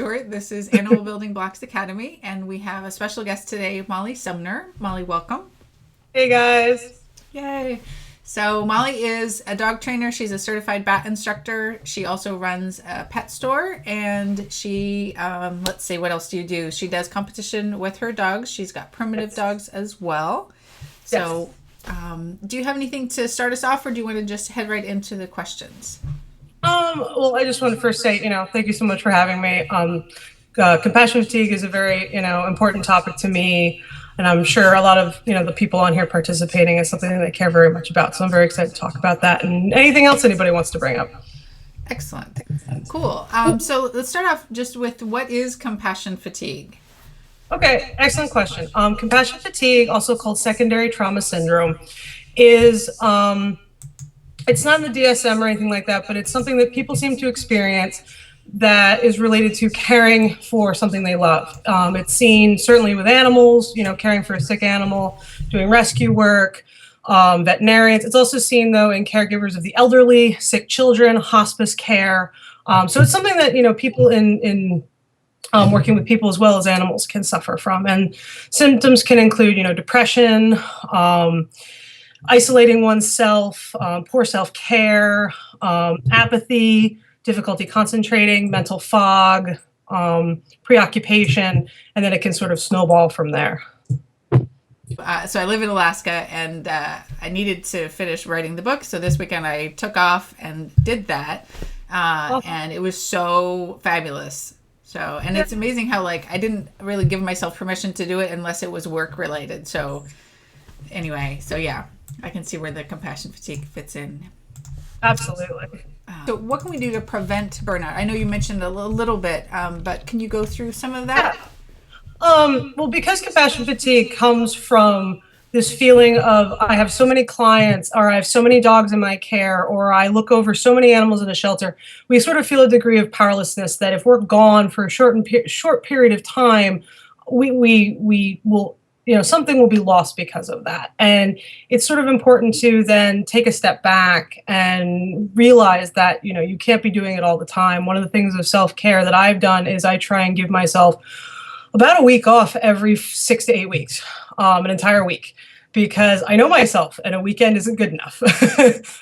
Stewart. This is Animal Building Blocks Academy, and we have a special guest today, Molly Sumner. Molly, welcome. Hey guys. Yay. So Molly is a dog trainer. She's a certified BAT instructor. She also runs a pet store, and she, let's see, what else do you do? She does competition with her dogs. She's got primitive dogs as well. So do you have anything to start us off, or do you want to just head right into the questions? Well, I just want to first say, thank you so much for having me. Compassion fatigue is a very, important topic to me. And I'm sure a lot of, the people on here participating is something that they care very much about. So I'm very excited to talk about that and anything else anybody wants to bring up. Excellent. Cool. So let's start off just with, what is compassion fatigue? Okay, excellent question. Compassion fatigue, also called secondary trauma syndrome, is it's not in the DSM or anything like that, but it's something that people seem to experience that is related to caring for something they love. It's seen certainly with animals, caring for a sick animal, doing rescue work, veterinarians. It's also seen, though, in caregivers of the elderly, sick children, hospice care. So it's something that, people in working with people as well as animals can suffer from. And symptoms can include, depression, isolating oneself, poor self-care, apathy, difficulty concentrating, mental fog, preoccupation, and then it can sort of snowball from there. So I live in Alaska, and I needed to finish writing the book. So this weekend I took off and did that, and it was so fabulous. So, and it's amazing how, I didn't really give myself permission to do it unless it was work related. So anyway, yeah, I can see where the compassion fatigue fits in. Absolutely. So what can we do to prevent burnout? I know you mentioned a little bit, but can you go through some of that? Well, because compassion fatigue comes from this feeling of, I have so many clients, or I have so many dogs in my care, or I look over so many animals in a shelter, we sort of feel a degree of powerlessness that if we're gone for a short period of time, we will, something will be lost because of that. And it's sort of important to then take a step back and realize that, you can't be doing it all the time. One of the things of self-care that I've done is I try and give myself about a week off every 6 to 8 weeks, an entire week, because I know myself and a weekend isn't good enough.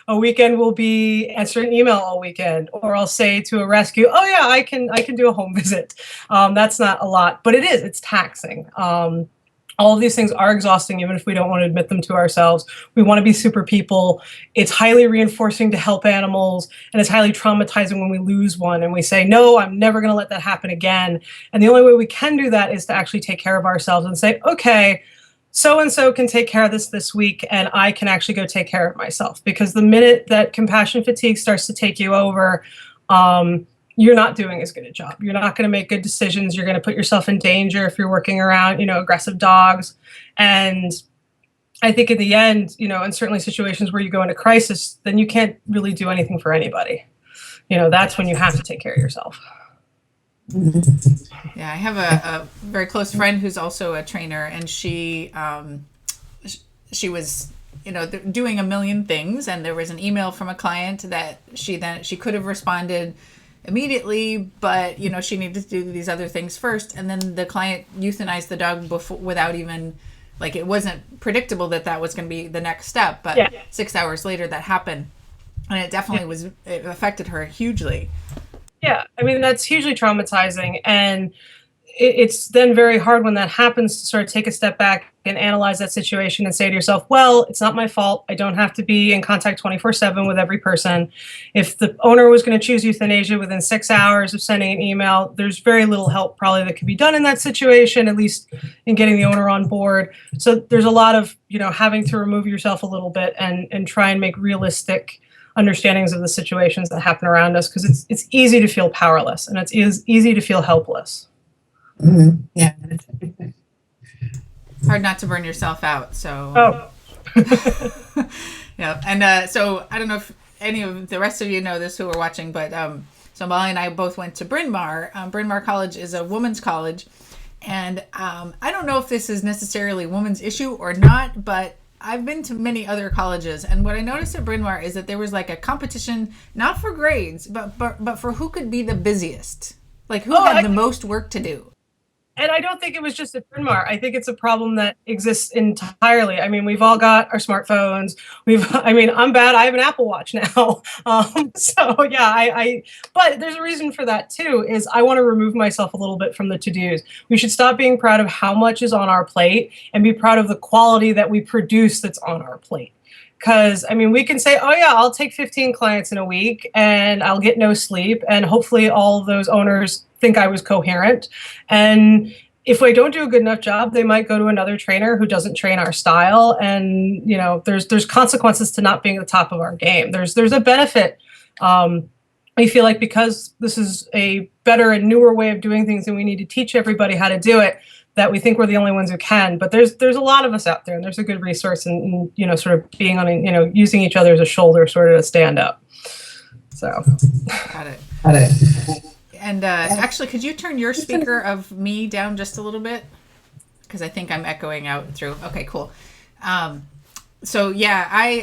A weekend will be answering email all weekend, or I'll say to a rescue, oh yeah, I can do a home visit. That's not a lot, but it's taxing. All of these things are exhausting, even if we don't want to admit them to ourselves. We want to be super people. It's highly reinforcing to help animals, and it's highly traumatizing when we lose one and we say, no, I'm never going to let that happen again. And the only way we can do that is to actually take care of ourselves and say, okay, so-and-so can take care of this week, and I can actually go take care of myself. Because the minute that compassion fatigue starts to take you over, you're not doing as good a job. You're not going to make good decisions. You're going to put yourself in danger if you're working around, aggressive dogs. And I think in the end, in certainly situations where you go into crisis, then you can't really do anything for anybody. That's when you have to take care of yourself. Yeah, I have a very close friend who's also a trainer, and she was doing a million things, and there was an email from a client that she could have responded immediately, but she needed to do these other things first, and then the client euthanized the dog without even, it wasn't predictable that was going to be the next step, but 6 hours later that happened, and it definitely it affected her hugely. Yeah, I mean, that's hugely traumatizing, and it's then very hard when that happens to sort of take a step back and analyze that situation and say to yourself, well, it's not my fault. I don't have to be in contact 24/7 with every person. If the owner was going to choose euthanasia within 6 hours of sending an email, there's very little help probably that could be done in that situation, at least in getting the owner on board. So there's a lot of, having to remove yourself a little bit and try and make realistic understandings of the situations that happen around us, because it's easy to feel powerless, and it's easy to feel helpless. Mm-hmm. Yeah. Hard not to burn yourself out. So, yeah. And so I don't know if any of the rest of you know this who are watching, but so Molly and I both went to Bryn Mawr. Bryn Mawr College is a women's college, and I don't know if this is necessarily a women's issue or not, but I've been to many other colleges, and what I noticed at Bryn Mawr is that there was a competition, not for grades, but for who could be the busiest. Like, who had the most work to do? And I don't think it was just a Bryn Mawr. I think it's a problem that exists entirely. I mean, we've all got our smartphones. I'm bad. I have an Apple Watch now. So yeah, but there's a reason for that too, is I want to remove myself a little bit from the to-dos. We should stop being proud of how much is on our plate and be proud of the quality that we produce that's on our plate. Because, I mean, we can say, oh, yeah, I'll take 15 clients in a week and I'll get no sleep. And hopefully all of those owners think I was coherent. And if I don't do a good enough job, they might go to another trainer who doesn't train our style. And, you know, there's consequences to not being at the top of our game. There's a benefit. I feel like because this is a better and newer way of doing things and we need to teach everybody how to do it, that we think we're the only ones who can, but there's a lot of us out there, and there's a good resource in you know, sort of being on, you know, using each other as a shoulder sort of to stand up. So Got it. Got it. And actually, could you turn your speaker of me down just a little bit? Because I think I'm echoing out through. Okay, cool. So yeah,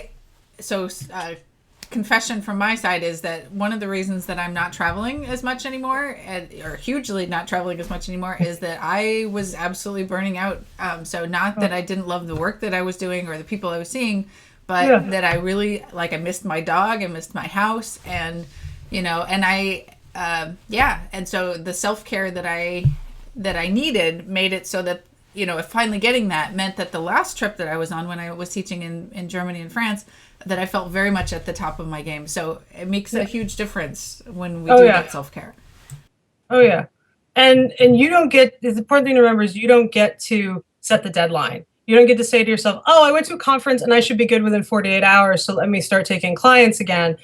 confession from my side is that one of the reasons that I'm not traveling as much anymore, or hugely not traveling as much anymore, is that I was absolutely burning out. So not that I didn't love the work that I was doing or the people I was seeing, but that I really, like, I missed my dog, I missed my house, and, you know, and and so the self-care that I needed made it so that, you know, finally getting that meant that the last trip that I was on when I was teaching in Germany and France, that I felt very much at the top of my game. So it makes a huge difference when we do that self-care. Oh yeah. And you don't get, the important thing to remember is you don't get to set the deadline. You don't get to say to yourself, oh, I went to a conference and I should be good within 48 hours. So let me start taking clients again.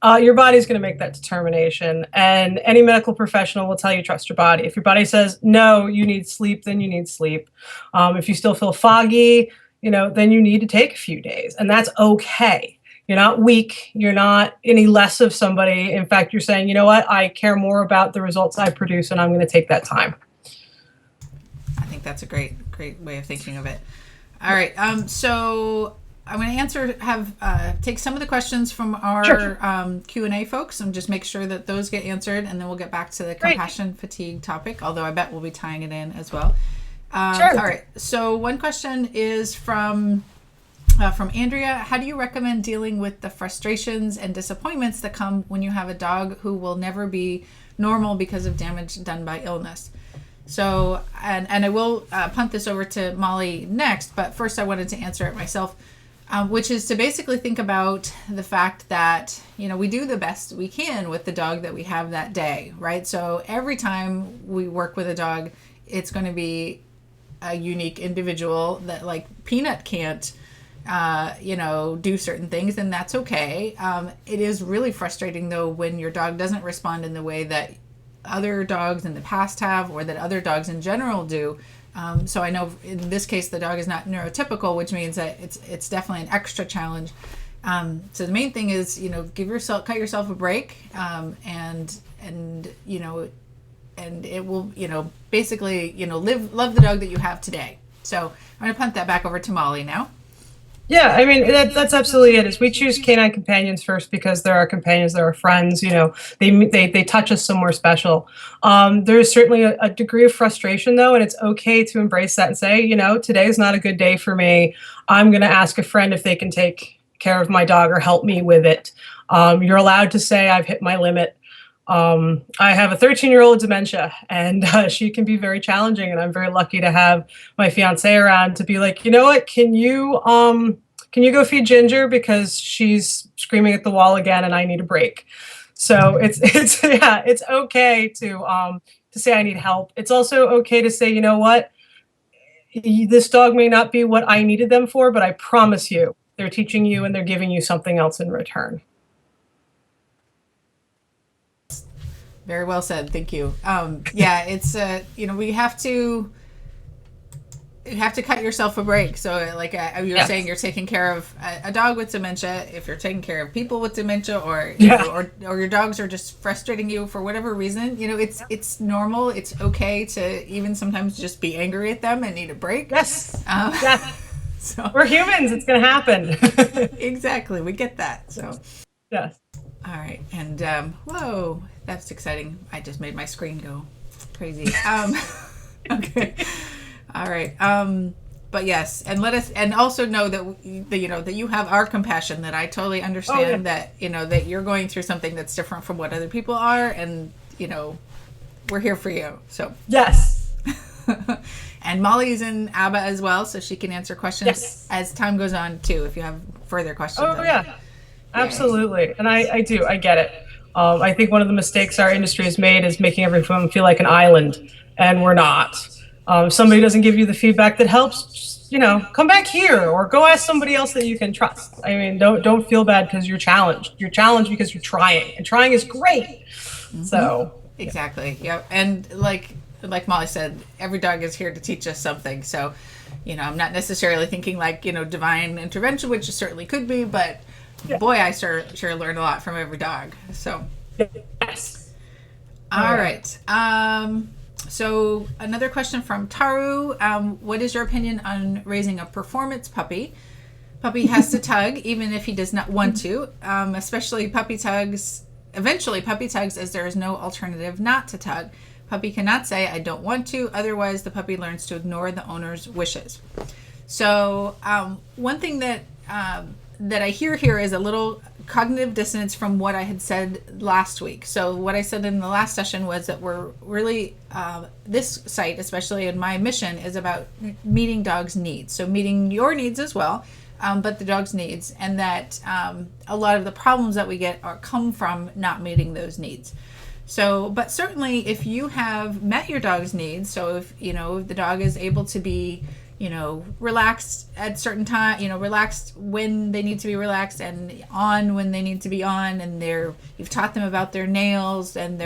Your body's going to make that determination. And any medical professional will tell you, trust your body. If your body says, no, you need sleep, then you need sleep. If you still feel foggy, you know, then you need to take a few days, and that's okay. You're not weak. You're not any less of somebody. In fact, you're saying, you know what, I care more about the results I produce, and I'm going to take that time. I think that's a great way of thinking of it. All right. So I'm going to take some of the questions from our Q&A folks and just make sure that those get answered, and then we'll get back to the compassion fatigue topic, although I bet we'll be tying it in as well. All right. So one question is from Andrea. How do you recommend dealing with the frustrations and disappointments that come when you have a dog who will never be normal because of damage done by illness? So, and I will punt this over to Molly next, but first I wanted to answer it myself, which is to basically think about the fact that, you know, we do the best we can with the dog that we have that day, right? So every time we work with a dog, it's going to be a unique individual that, like, Peanut can't, do certain things, and that's okay. It is really frustrating, though, when your dog doesn't respond in the way that other dogs in the past have, or that other dogs in general do. So I know in this case, the dog is not neurotypical, which means that it's definitely an extra challenge. So the main thing is, you know, cut yourself a break, and you know, and it will, you know, basically, you know, love the dog that you have today. So I'm going to punt that back over to Molly now. Yeah, I mean, that's absolutely it. Is we choose canine companions first because they're our companions, they're our friends. You know, they touch us somewhere special. There is certainly a degree of frustration, though, and it's okay to embrace that and say, you know, today's not a good day for me. I'm going to ask a friend if they can take care of my dog or help me with it. You're allowed to say, I've hit my limit. I have a 13-year-old dementia, and she can be very challenging, and I'm very lucky to have my fiance around to be like, you know what, can you go feed Ginger because she's screaming at the wall again and I need a break. So it's okay to say I need help. It's also okay to say, you know what, this dog may not be what I needed them for, but I promise you they're teaching you and they're giving you something else in return. Very well said. Thank you. Yeah, it's you know, you have to cut yourself a break. So like you were saying, you're taking care of a dog with dementia. If you're taking care of people with dementia, or you know, or your dogs are just frustrating you for whatever reason, you know, it's normal. It's okay to even sometimes just be angry at them and need a break. Yes. So we're humans. It's going to happen. Exactly. We get that. So yes. All right. And whoa, that's exciting. I just made my screen go crazy. Okay. All right. But yes, and let us, and also know that you have our compassion, that I totally understand that, that you're going through something that's different from what other people are. And, we're here for you. So Yes. And Molly's in ABBA as well, so she can answer questions as time goes on too, if you have further questions. Oh yeah, absolutely. And I get it. I think one of the mistakes our industry has made is making everyone feel like an island, and we're not. If somebody doesn't give you the feedback that helps, come back here or go ask somebody else that you can trust. I mean, don't feel bad because you're challenged. You're challenged because you're trying, and trying is great. Mm-hmm. So exactly, yeah. And like Molly said, every dog is here to teach us something. So, I'm not necessarily thinking like divine intervention, which it certainly could be, but boy, I sure learned a lot from every dog. So yes. All right. So another question from Taru. What is your opinion on raising a performance puppy? Puppy has to tug even if he does not want to, especially puppy tugs. Eventually, puppy tugs as there is no alternative not to tug. Puppy cannot say, I don't want to. Otherwise, the puppy learns to ignore the owner's wishes. So one thing that I hear here is a little cognitive dissonance from what I had said last week. So what I said in the last session was that we're really, this site, especially in my mission, is about meeting dogs' needs. So meeting your needs as well, but the dog's needs. And that a lot of the problems that we get come from not meeting those needs. So, but certainly if you have met your dog's needs, so if, the dog is able to be, relaxed at certain time, relaxed when they need to be relaxed and on when they need to be on, and you've taught them about their nails and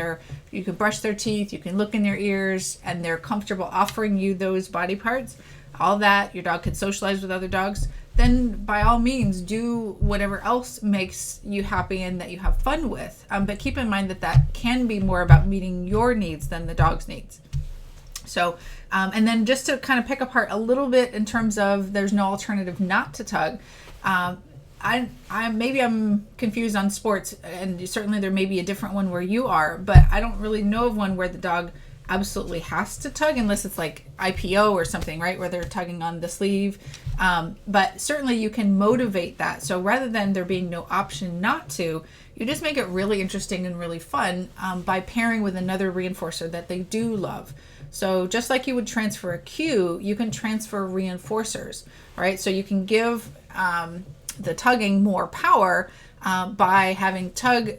you can brush their teeth, you can look in their ears, and they're comfortable offering you those body parts, all that, your dog can socialize with other dogs, then by all means do whatever else makes you happy and that you have fun with. But keep in mind that can be more about meeting your needs than the dog's needs. So, and then just to kind of pick apart a little bit in terms of there's no alternative not to tug. Maybe I'm confused on sports, and certainly there may be a different one where you are, but I don't really know of one where the dog absolutely has to tug unless it's like IPO or something, right, where they're tugging on the sleeve. But certainly you can motivate that. So rather than there being no option not to, you just make it really interesting and really fun by pairing with another reinforcer that they do love. So just like you would transfer a cue, you can transfer reinforcers, right? So you can give the tugging more power by having tug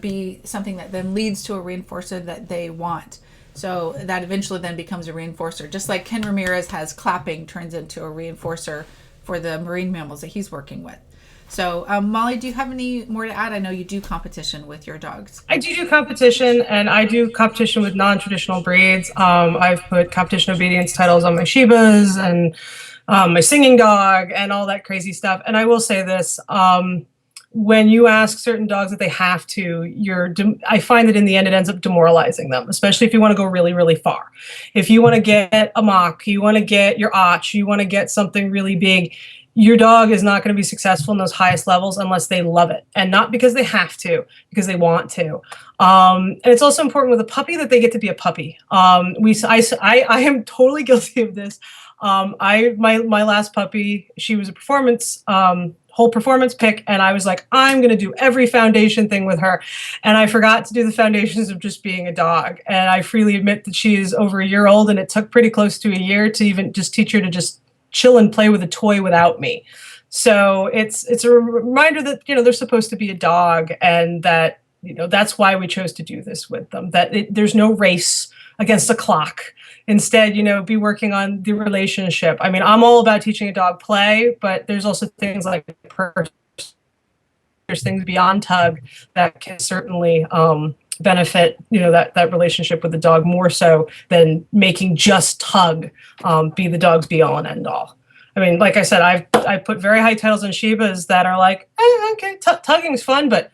be something that then leads to a reinforcer that they want. So that eventually then becomes a reinforcer. Just like Ken Ramirez has clapping turns into a reinforcer for the marine mammals that he's working with. So Molly, do you have any more to add? I know you do competition with your dogs. I do competition, and I do competition with non-traditional breeds. I've put competition obedience titles on my Shibas and my singing dog and all that crazy stuff. And I will say this, when you ask certain dogs that they have to, I find that in the end, it ends up demoralizing them, especially if you want to go really, really far. If you want to get a mock, you want to get your Och, you want to get something really big, your dog is not going to be successful in those highest levels unless they love it, and not because they have to, because they want to. And it's also important with a puppy that they get to be a puppy. I am totally guilty of this. My last puppy, she was a performance, whole performance pick, and I was like, I'm going to do every foundation thing with her, and I forgot to do the foundations of just being a dog. And I freely admit that she is over a year old, and it took pretty close to a year to even just teach her to just chill and play with a toy without me. So it's a reminder that they're supposed to be a dog, and that that's why we chose to do this with them. That there's no race against a clock. Instead, be working on the relationship. I mean, I'm all about teaching a dog play, but there's also things like there's things beyond tug that can certainly benefit that relationship with the dog more so than making just tug be the dog's be all and end all. I mean, like I said, I put very high titles on Shibas that are like, okay, tugging's fun, but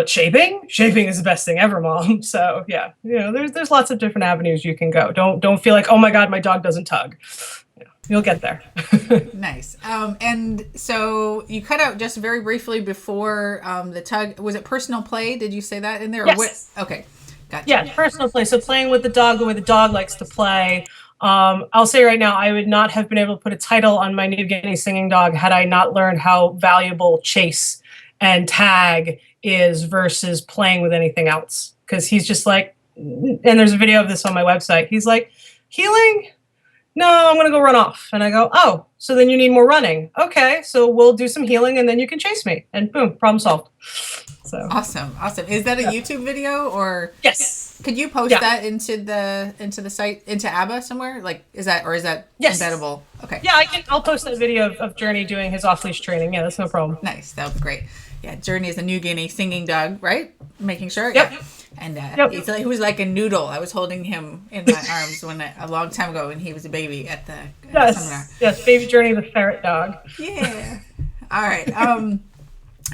shaping is the best thing ever, Mom. So yeah, there's lots of different avenues you can go. Don't feel like, oh my God, my dog doesn't tug. You'll get there. Nice. And so you cut out just very briefly before the tug. Was it personal play? Did you say that in there? Or Yes. Okay. Gotcha. Yeah, personal play. So playing with the dog the way the dog likes to play. I'll say right now, I would not have been able to put a title on my New Guinea singing dog had I not learned how valuable chase and tag is versus playing with anything else. Because he's just like, and there's a video of this on my website. He's like, healing? No, I'm going to go run off. And I go, oh, so then you need more running. Okay, so we'll do some healing and then you can chase me. And boom, problem solved. So Awesome. Is that a YouTube video or? Yes. Could you post that into the site, into ABBA somewhere? Like, is that Yes. embeddable? Okay. Yeah, I'll post that video of Journey doing his off-leash training. Yeah, that's no problem. Nice. That would be great. Yeah, Journey is a New Guinea singing dog, right? Making sure. Yep. Yeah. And Yep. he was like a noodle. I was holding him in my arms a long time ago when he was a baby at the seminar. Yes, baby Journey, the ferret dog. Yeah. All right.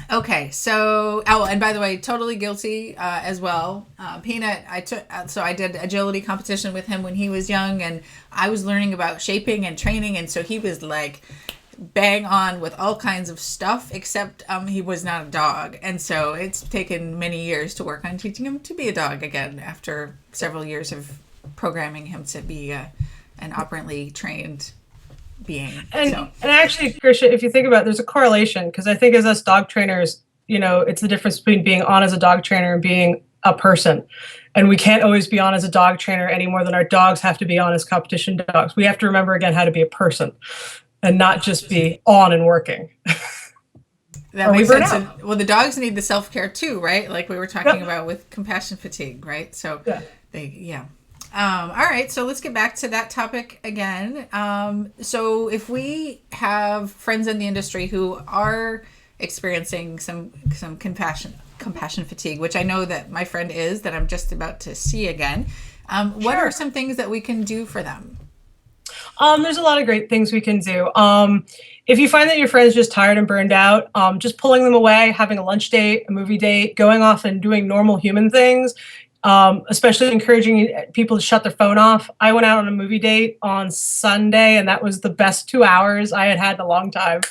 Okay. So, and by the way, totally guilty as well. Peanut, I did agility competition with him when he was young, and I was learning about shaping and training, and so he was like bang on with all kinds of stuff, except he was not a dog. And so it's taken many years to work on teaching him to be a dog again after several years of programming him to be an operantly trained being. And actually, Grisha, if you think about it, there's a correlation, because I think as us dog trainers, it's the difference between being on as a dog trainer and being a person. And we can't always be on as a dog trainer any more than our dogs have to be on as competition dogs. We have to remember again how to be a person and not just be on and working. That makes sense. Well, the dogs need the self-care too, right? Like we were talking about with compassion fatigue, right? So all right, so let's get back to that topic again. So if we have friends in the industry who are experiencing some compassion fatigue, which I know that my friend is, that I'm just about to see again, what are some things that we can do for them? There's a lot of great things we can do. If you find that your friend's just tired and burned out, just pulling them away, having a lunch date, a movie date, going off and doing normal human things, especially encouraging people to shut their phone off. I went out on a movie date on Sunday, and that was the best 2 hours I had in a long time.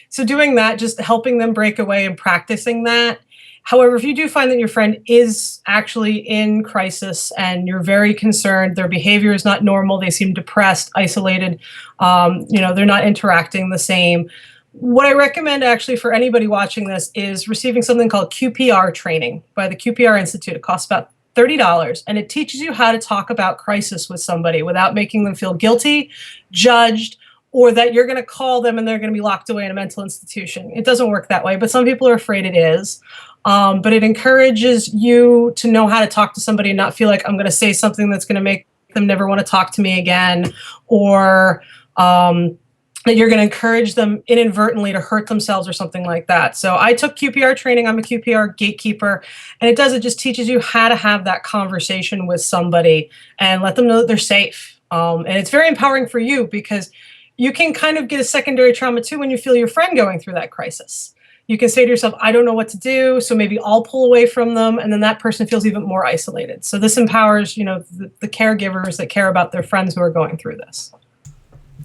So doing that, just helping them break away and practicing that. However, if you do find that your friend is actually in crisis and you're very concerned, their behavior is not normal, they seem depressed, isolated, they're not interacting the same. What I recommend actually for anybody watching this is receiving something called QPR training by the QPR Institute. It costs about $30, and it teaches you how to talk about crisis with somebody without making them feel guilty, judged, or that you're going to call them and they're going to be locked away in a mental institution. It doesn't work that way, but some people are afraid it is. But it encourages you to know how to talk to somebody and not feel like I'm going to say something that's going to make them never want to talk to me again, or that you're going to encourage them inadvertently to hurt themselves or something like that. So I took QPR training. I'm a QPR gatekeeper, and it just teaches you how to have that conversation with somebody and let them know that they're safe. And it's very empowering for you, because you can kind of get a secondary trauma too when you feel your friend going through that crisis. You can say to yourself, I don't know what to do, so maybe I'll pull away from them, and then that person feels even more isolated. So this empowers, the caregivers that care about their friends who are going through this.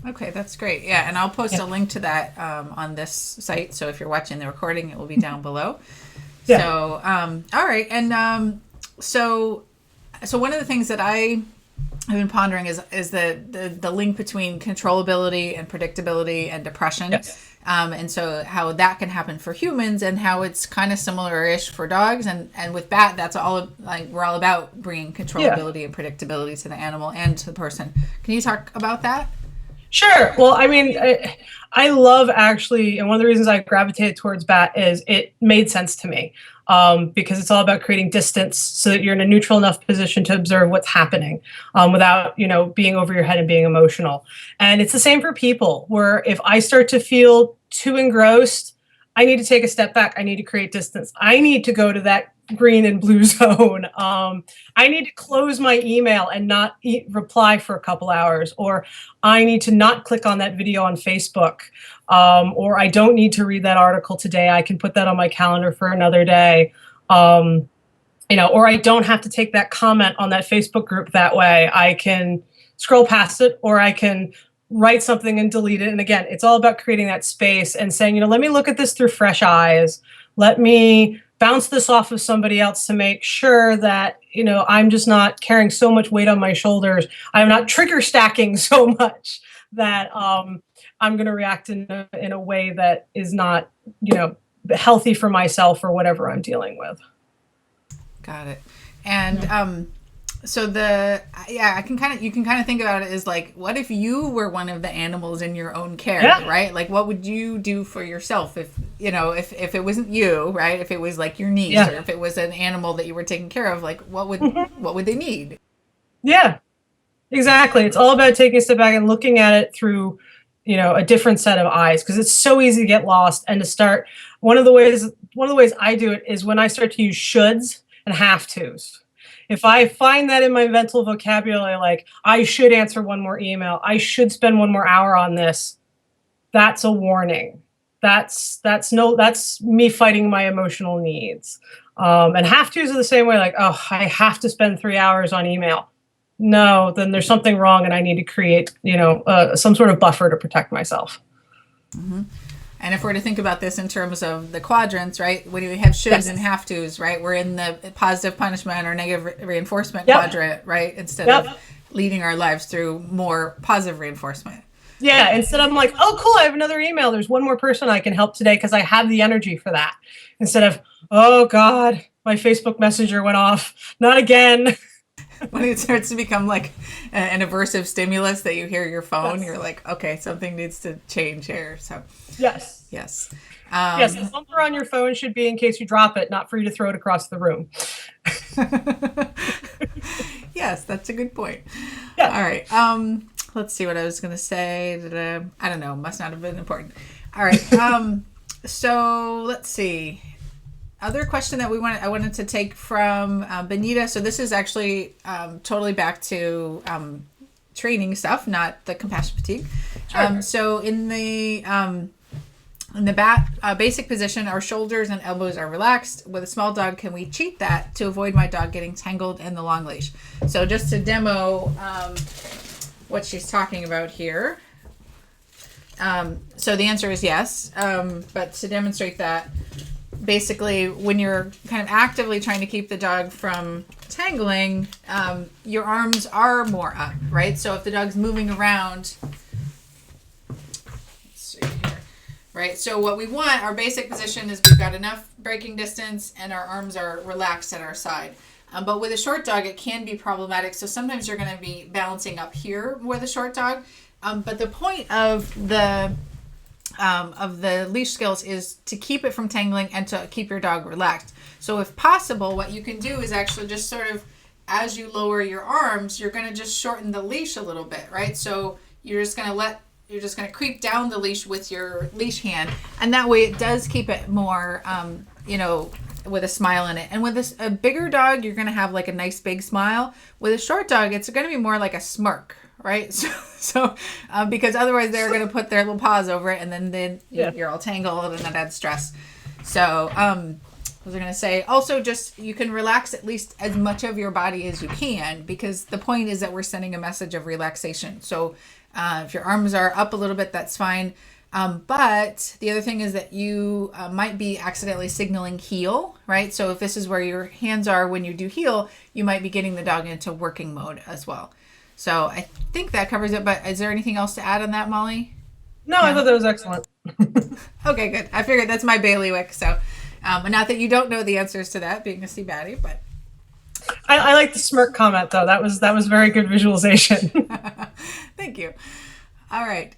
Okay, that's great. Yeah, and I'll post a link to that on this site. So if you're watching the recording, it will be down below. Yeah. So, all right, and so one of the things that I've been pondering is the link between controllability and predictability and depression. Yes. And so how that can happen for humans, and how it's kind of similar-ish for dogs. And with BAT, that's all, like, we're all about bringing controllability and predictability to the animal and to the person. Can you talk about that? Sure. Well, I mean, I love actually, and one of the reasons I gravitated towards BAT is it made sense to me, because it's all about creating distance so that you're in a neutral enough position to observe what's happening without, being over your head and being emotional. And it's the same for people, where if I start to feel too engrossed, I need to take a step back. I need to create distance. I need to go to that green and blue zone. I need to close my email and not reply for a couple hours, or I need to not click on that video on Facebook, or I don't need to read that article today. I can put that on my calendar for another day, or I don't have to take that comment on that Facebook group that way. I can scroll past it, or I can write something and delete it. And again, it's all about creating that space and saying, let me look at this through fresh eyes. Let me bounce this off of somebody else to make sure that, I'm just not carrying so much weight on my shoulders. I'm not trigger stacking so much that I'm going to react in a way that is not, healthy for myself or whatever I'm dealing with. Got it. And so you can kind of think about it as like, what if you were one of the animals in your own care, right? Like, what would you do for yourself if it wasn't you, right? If it was like your niece, or if it was an animal that you were taking care of, like what would they need? Yeah, exactly. It's all about taking a step back and looking at it through, a different set of eyes, because it's so easy to get lost and to start. One of the ways I do it is when I start to use shoulds and have tos. If I find that in my mental vocabulary, like I should answer one more email, I should spend one more hour on this, that's a warning. That's me fighting my emotional needs. And have tos are the same way, like, oh, I have to spend 3 hours on email. No, then there's something wrong, and I need to create, some sort of buffer to protect myself. Mm-hmm. And if we're to think about this in terms of the quadrants, right, when we have shoulds and have tos, right, we're in the positive punishment or negative reinforcement quadrant, right, instead of leading our lives through more positive reinforcement. Yeah, instead I'm like, oh, cool, I have another email. There's one more person I can help today because I have the energy for that. Instead of, oh, God, my Facebook Messenger went off. Not again. When it starts to become like an aversive stimulus that you hear your phone, you're like, okay, something needs to change here. So yes. Yes, the bumper on your phone should be in case you drop it, not for you to throw it across the room. Yes, that's a good point. Yeah. All right. Let's see what I was going to say. I don't know. Must not have been important. All right. So let's see. Other question that I wanted to take from Benita. So this is actually totally back to training stuff, not the compassion fatigue. Sure. So in the basic position, our shoulders and elbows are relaxed. With a small dog, can we cheat that to avoid my dog getting tangled in the long leash? So just to demo what she's talking about here. So the answer is yes. But to demonstrate that, basically, when you're kind of actively trying to keep the dog from tangling, your arms are more up, right? So if the dog's moving around, let's see here, right? So what we want, our basic position is we've got enough braking distance and our arms are relaxed at our side. But with a short dog, it can be problematic. So sometimes you're going to be balancing up here with a short dog. But the point of the leash skills is to keep it from tangling and to keep your dog relaxed. So if possible, what you can do is actually just sort of, as you lower your arms, you're going to just shorten the leash a little bit, right? So you're just going to creep down the leash with your leash hand. And that way it does keep it more, with a smile in it. And with a bigger dog, you're going to have like a nice big smile. With a short dog, it's going to be more like a smirk, right? So because otherwise they're going to put their little paws over it, and then you're all tangled, and that adds stress. So was I going to say, also just you can relax at least as much of your body as you can, because the point is that we're sending a message of relaxation. So if your arms are up a little bit, that's fine. But the other thing is that you might be accidentally signaling heel, right? So if this is where your hands are when you do heel, you might be getting the dog into working mode as well. So I think that covers it, but is there anything else to add on that, Molly? No, I thought that was excellent. Okay, good. I figured that's my bailiwick. So not that you don't know the answers to that, being a sea baddie, but I like the smirk comment though. That was very good visualization. Thank you. All right.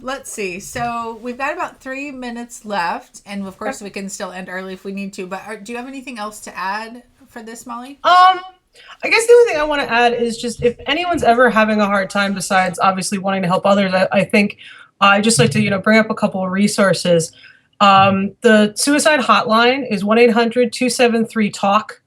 Let's see. So we've got about 3 minutes left, and of course we can still end early if we need to. But do you have anything else to add for this, Molly? I guess the only thing I want to add is just if anyone's ever having a hard time, besides obviously wanting to help others, I think I just like to bring up a couple of resources. The suicide hotline is 1-800-273-TALK.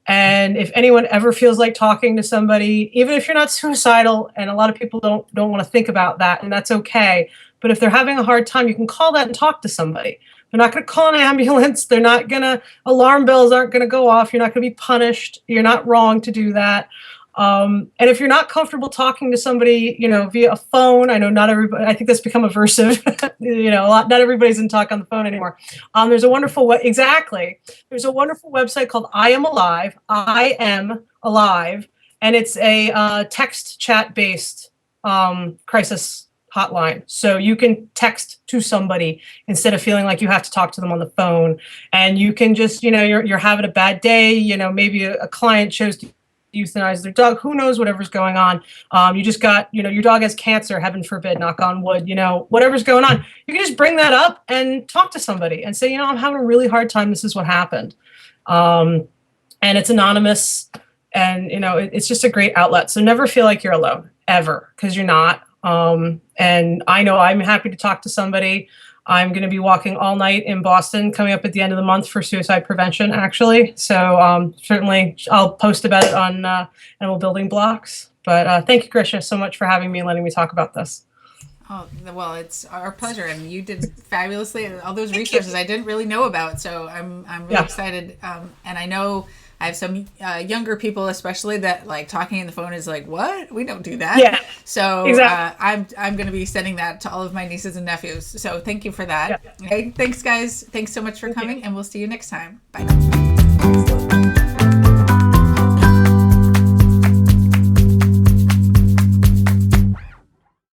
And if anyone ever feels like talking to somebody, even if you're not suicidal, and a lot of people don't want to think about that, and that's okay. But if they're having a hard time, you can call that and talk to somebody. They're not going to call an ambulance. They're not going to, alarm bells aren't going to go off. You're not going to be punished. You're not wrong to do that. And if you're not comfortable talking to somebody, via a phone, I know not everybody, I think that's become aversive, not everybody's in talk on the phone anymore. There's a wonderful exactly. There's a wonderful website called I Am Alive, I Am Alive, and it's a text chat based crisis hotline. So you can text to somebody instead of feeling like you have to talk to them on the phone. And you can just, you're having a bad day, maybe a client chose to euthanize their dog, who knows, whatever's going on. You just got, your dog has cancer, heaven forbid, knock on wood, whatever's going on. You can just bring that up and talk to somebody and say, I'm having a really hard time. This is what happened. And it's anonymous, and, it's just a great outlet. So never feel like you're alone, ever, because you're not. And I know I'm happy to talk to somebody. I'm going to be walking all night in Boston coming up at the end of the month for suicide prevention, actually. So certainly I'll post about it on Animal Building Blocks. But thank you, Grisha, so much for having me and letting me talk about this. Oh, well, it's our pleasure. And you did fabulously. All those resources I didn't really know about. So I'm really excited. And I know I have some younger people, especially, that like talking on the phone is like, what? We don't do that. Yeah. So exactly. I'm going to be sending that to all of my nieces and nephews. So thank you for that. Yeah. Okay, thanks, guys. Thanks so much for coming, and we'll see you next time. Bye.